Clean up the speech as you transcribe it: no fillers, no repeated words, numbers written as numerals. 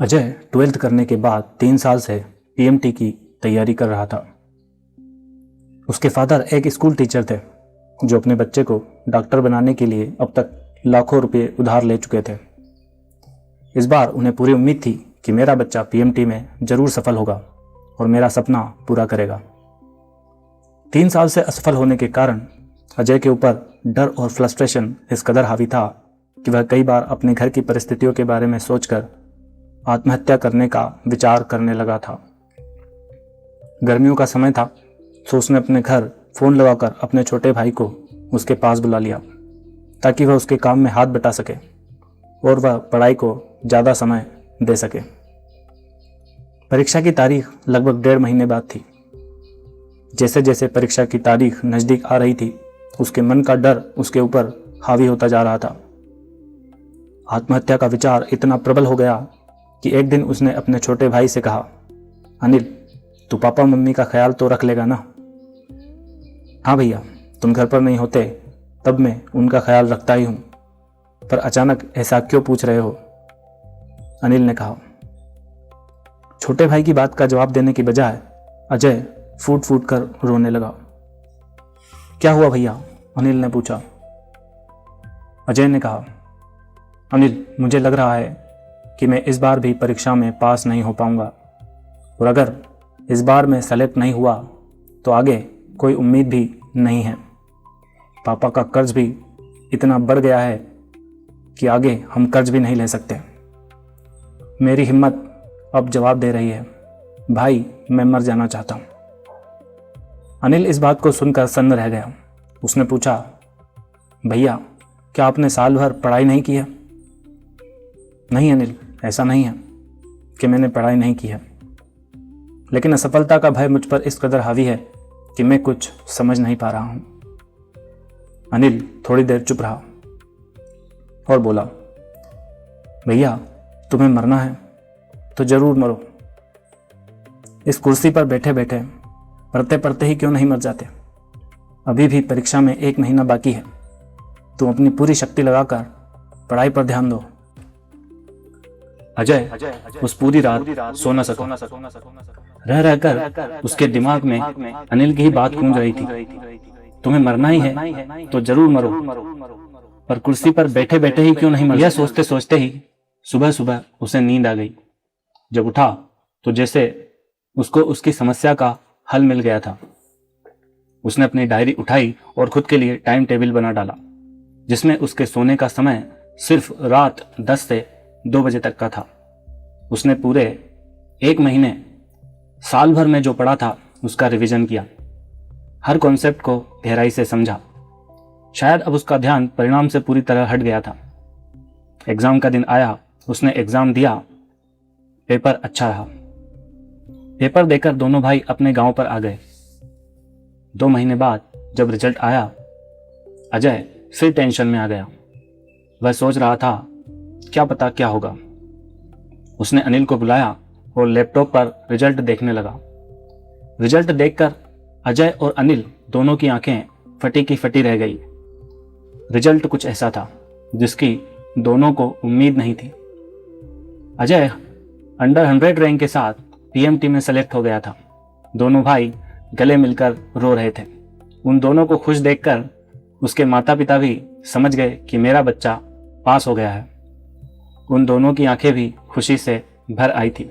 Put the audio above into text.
Ajay 12th करने के बाद 3 साल से पीएमटी की तैयारी कर रहा था। उसके फादर एक स्कूल टीचर थे जो अपने बच्चे को डॉक्टर बनाने के लिए अब तक लाखों रुपए उधार ले चुके थे। इस बार उन्हें पूरी उम्मीद थी कि मेरा बच्चा पीएमटी में जरूर सफल होगा और मेरा सपना पूरा करेगा। 3 साल से असफल होने के कारण अजय के ऊपर डर और फ्रस्ट्रेशन इस कदर हावी था कि वह कई बार अपने घर की परिस्थितियों के बारे में सोचकर आत्महत्या करने का विचार करने लगा था। गर्मियों का समय था तो उसने अपने घर फोन लगाकर अपने छोटे भाई को उसके पास बुला लिया ताकि वह उसके काम में हाथ बटा सके और वह पढ़ाई को ज़्यादा समय दे सके। परीक्षा की तारीख लगभग 1.5 महीने बाद थी। जैसे जैसे परीक्षा की तारीख नज़दीक आ रही थी उसके मन का डर उसके ऊपर हावी होता जा रहा था। आत्महत्या का विचार इतना प्रबल हो गया कि एक दिन उसने अपने छोटे भाई से कहा, अनिल, तू पापा मम्मी का ख्याल तो रख लेगा ना? हाँ भैया, तुम घर पर नहीं होते तब मैं उनका ख्याल रखता ही हूँ, पर अचानक ऐसा क्यों पूछ रहे हो? अनिल ने कहा। छोटे भाई की बात का जवाब देने की बजाय अजय फूट फूट कर रोने लगा। क्या हुआ भैया? अनिल ने पूछा। अजय ने कहा, अनिल, मुझे लग रहा है कि मैं इस बार भी परीक्षा में पास नहीं हो पाऊंगा और अगर इस बार मैं सेलेक्ट नहीं हुआ तो आगे कोई उम्मीद भी नहीं है। पापा का कर्ज भी इतना बढ़ गया है कि आगे हम कर्ज भी नहीं ले सकते। मेरी हिम्मत अब जवाब दे रही है, भाई मैं मर जाना चाहता हूँ। अनिल इस बात को सुनकर सन्न रह गया। उसने पूछा, भैया क्या आपने साल भर पढ़ाई नहीं की है? नहीं अनिल, ऐसा नहीं है कि मैंने पढ़ाई नहीं की है, लेकिन असफलता का भय मुझ पर इस कदर हावी है कि मैं कुछ समझ नहीं पा रहा हूं। अनिल थोड़ी देर चुप रहा और बोला, भैया तुम्हें मरना है तो जरूर मरो। इस कुर्सी पर बैठे बैठे पढ़ते पढ़ते ही क्यों नहीं मर जाते? अभी भी परीक्षा में 1 महीना बाकी है। तुम अपनी पूरी शक्ति लगाकर पढ़ाई पर ध्यान दो। अजय उस पूरी रात सो न सका। रह रहकर उसके दिमाग में अनिल की ही बात गूंज रही थी, तुम्हें मरना ही है तो जरूर मरो, पर कुर्सी पर बैठे बैठे ही क्यों नहीं मर? यह सोचते सोचते ही सुबह सुबह उसे नींद आ गई। जब उठा तो जैसे उसको उसकी समस्या का हल मिल गया था। उसने अपनी डायरी उठाई और खुद के लिए टाइम टेबल बना डाला जिसमें उसके सोने का समय सिर्फ रात 10 से 2 बजे तक का था। उसने पूरे 1 महीने साल भर में जो पढ़ा था उसका रिवीजन किया, हर कॉन्सेप्ट को गहराई से समझा। शायद अब उसका ध्यान परिणाम से पूरी तरह हट गया था। एग्जाम का दिन आया, उसने एग्जाम दिया, पेपर अच्छा रहा। पेपर देकर दोनों भाई अपने गांव पर आ गए। 2 महीने बाद जब रिजल्ट आया, अजय फिर टेंशन में आ गया। वह सोच रहा था क्या पता क्या होगा। उसने अनिल को बुलाया और लैपटॉप पर रिजल्ट देखने लगा। रिजल्ट देखकर अजय और अनिल दोनों की आंखें फटी की फटी रह गई। रिजल्ट कुछ ऐसा था जिसकी दोनों को उम्मीद नहीं थी। अजय अंडर 100 रैंक के साथ पीएमटी में सेलेक्ट हो गया था। दोनों भाई गले मिलकर रो रहे थे। उन दोनों को खुश देखकर उसके माता पिता भी समझ गए कि मेरा बच्चा पास हो गया है। उन दोनों की आंखें भी खुशी से भर आई थी।